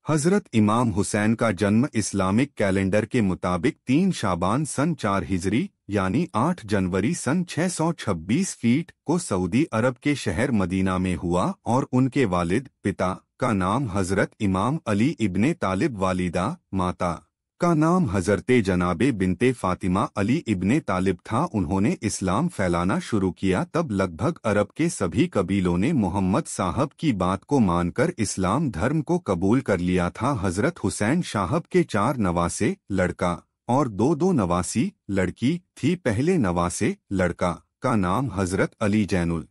हज़रत इमाम हुसैन का जन्म इस्लामिक कैलेंडर के मुताबिक 3 शाबान सन 4 हिजरी यानी 8 जनवरी सन 626 फीट को सऊदी अरब के शहर मदीना में हुआ और उनके वालिद पिता का नाम हज़रत इमाम अली इब्ने तालिब, वालिदा माता का नाम हज़रते जनाबे बिनते फातिमा अली इब्ने तालिब था। उन्होंने इस्लाम फैलाना शुरू किया तब लगभग अरब के सभी कबीलों ने मोहम्मद साहब की बात को मानकर इस्लाम धर्म को कबूल कर लिया था। हज़रत हुसैन साहब के 4 नवासे लड़का और 2 नवासी लड़की थी। पहले नवासे लड़का का नाम हज़रत अली जैनुल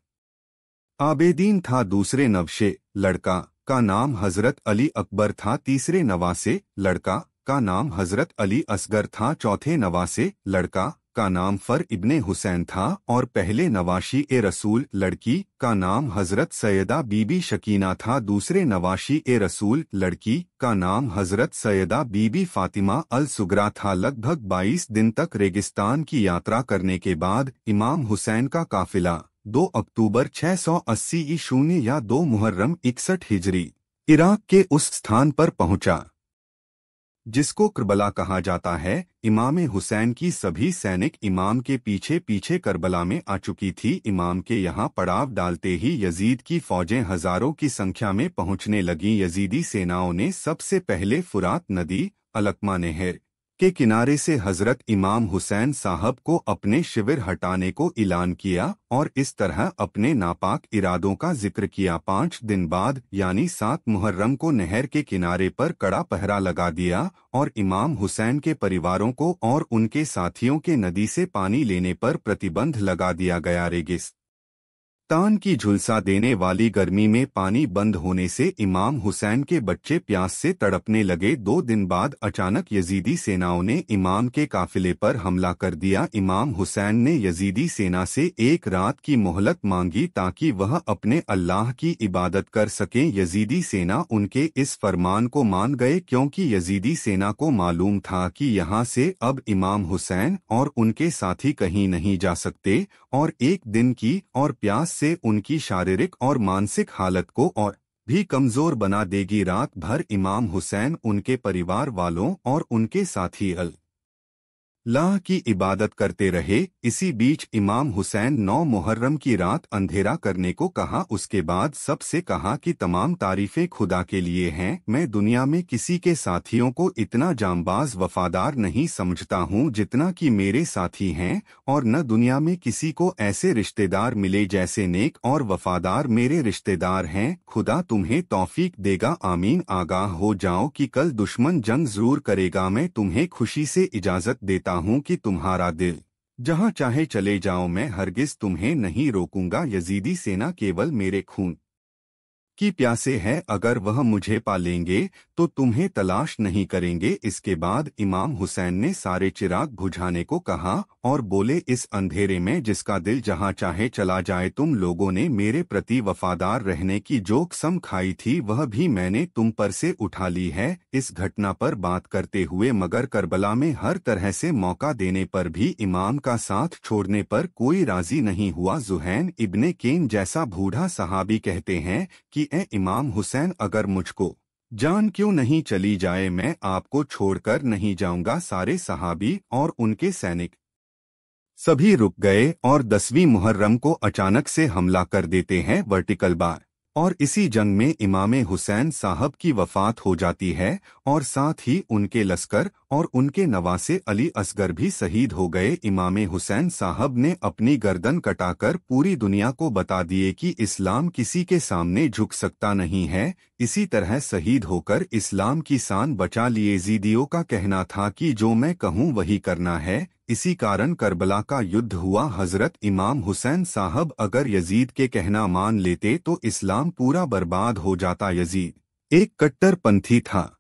आबेदीन था, दूसरे नवशे लड़का का नाम हज़रत अली अकबर था, तीसरे नवासे लड़का का नाम हज़रत अली असगर था, चौथे नवासे लड़का का नाम फर इब्ने हुसैन था और पहले नवाशी ए रसूल लड़की का नाम हज़रत सैयदा बीबी शकीना था। दूसरे नवाशी ए रसूल लड़की का नाम हज़रत सैयदा बीबी फातिमा अल सुगरा था। लगभग 22 दिन तक रेगिस्तान की यात्रा करने के बाद इमाम हुसैन का काफिला 2 अक्टूबर 680 ईशून्य या 2 मुहर्रम 61 हिजरी इराक के उस स्थान पर पहुंचा जिसको करबला कहा जाता है। इमाम हुसैन की सभी सैनिक इमाम के पीछे पीछे करबला में आ चुकी थी। इमाम के यहाँ पड़ाव डालते ही यजीद की फौजें हजारों की संख्या में पहुंचने लगीं। यजीदी सेनाओं ने सबसे पहले फुरात नदी अलकमा नहर के किनारे से हजरत इमाम हुसैन साहब को अपने शिविर हटाने को ऐलान किया और इस तरह अपने नापाक इरादों का जिक्र किया। 5 दिन बाद यानी 7 मुहर्रम को नहर के किनारे पर कड़ा पहरा लगा दिया और इमाम हुसैन के परिवारों को और उनके साथियों के नदी से पानी लेने पर प्रतिबंध लगा दिया गया। रेगिस्तान की झुलसा देने वाली गर्मी में पानी बंद होने से इमाम हुसैन के बच्चे प्यास से तड़पने लगे। 2 दिन बाद अचानक यजीदी सेनाओं ने इमाम के काफिले पर हमला कर दिया। इमाम हुसैन ने यजीदी सेना से 1 रात की मोहलत मांगी ताकि वह अपने अल्लाह की इबादत कर सकें। यजीदी सेना उनके इस फरमान को मान गए क्योंकि यजीदी सेना को मालूम था कि यहाँ से अब इमाम हुसैन और उनके साथी कहीं नहीं जा सकते और एक दिन की और प्यास से उनकी शारीरिक और मानसिक हालत को और भी कमजोर बना देगी। रात भर इमाम हुसैन उनके परिवार वालों और उनके साथी अल्लाह की इबादत करते रहे। इसी बीच इमाम हुसैन 9 मुहर्रम की रात अंधेरा करने को कहा। उसके बाद सबसे कहा कि तमाम तारीफें खुदा के लिए हैं। मैं दुनिया में किसी के साथियों को इतना जांबाज वफादार नहीं समझता हूँ जितना कि मेरे साथी हैं और न दुनिया में किसी को ऐसे रिश्तेदार मिले जैसे नेक और वफादार मेरे रिश्तेदार हैं। खुदा तुम्हें तौफीक देगा, आमीन। आगाह हो जाओ कि कल दुश्मन जंग जरूर करेगा। मैं तुम्हें खुशी से इजाजत देता हूँ कि तुम्हारा दिल जहाँ चाहे चले जाओ, मैं हरगिज तुम्हें नहीं रोकूंगा। यजीदी सेना केवल मेरे खून की प्यासे है, अगर वह मुझे पा लेंगे तो तुम्हें तलाश नहीं करेंगे। इसके बाद इमाम हुसैन ने सारे चिराग बुझाने को कहा और बोले, इस अंधेरे में जिसका दिल जहाँ चाहे चला जाए, तुम लोगों ने मेरे प्रति वफादार रहने की जो कसम खाई थी वह भी मैंने तुम पर से उठा ली है। इस घटना पर बात करते हुए मगर करबला में हर तरह से मौका देने पर भी इमाम का साथ छोड़ने पर कोई राजी नहीं हुआ। जुहैन इब्ने केन जैसा बूढ़ा सहाबी कहते हैं कि ए इमाम हुसैन, अगर मुझको जान क्यों नहीं चली जाए, मैं आपको छोड़कर नहीं जाऊंगा। सारे सहाबी और उनके सैनिक सभी रुक गए और 10वीं मुहर्रम को अचानक से हमला कर देते हैं वर्टिकल बार और इसी जंग में इमाम हुसैन साहब की वफात हो जाती है और साथ ही उनके लश्कर और उनके नवासे अली असगर भी शहीद हो गए। इमाम हुसैन साहब ने अपनी गर्दन कटाकर पूरी दुनिया को बता दिए कि इस्लाम किसी के सामने झुक सकता नहीं है। इसी तरह शहीद होकर इस्लाम की शान बचा लिए। यजीदियों का कहना था कि जो मैं कहूँ वही करना है। इसी कारण करबला का युद्ध हुआ। हजरत इमाम हुसैन साहब अगर यजीद के कहना मान लेते तो इस्लाम पूरा बर्बाद हो जाता। यजीद एक कट्टरपंथी था।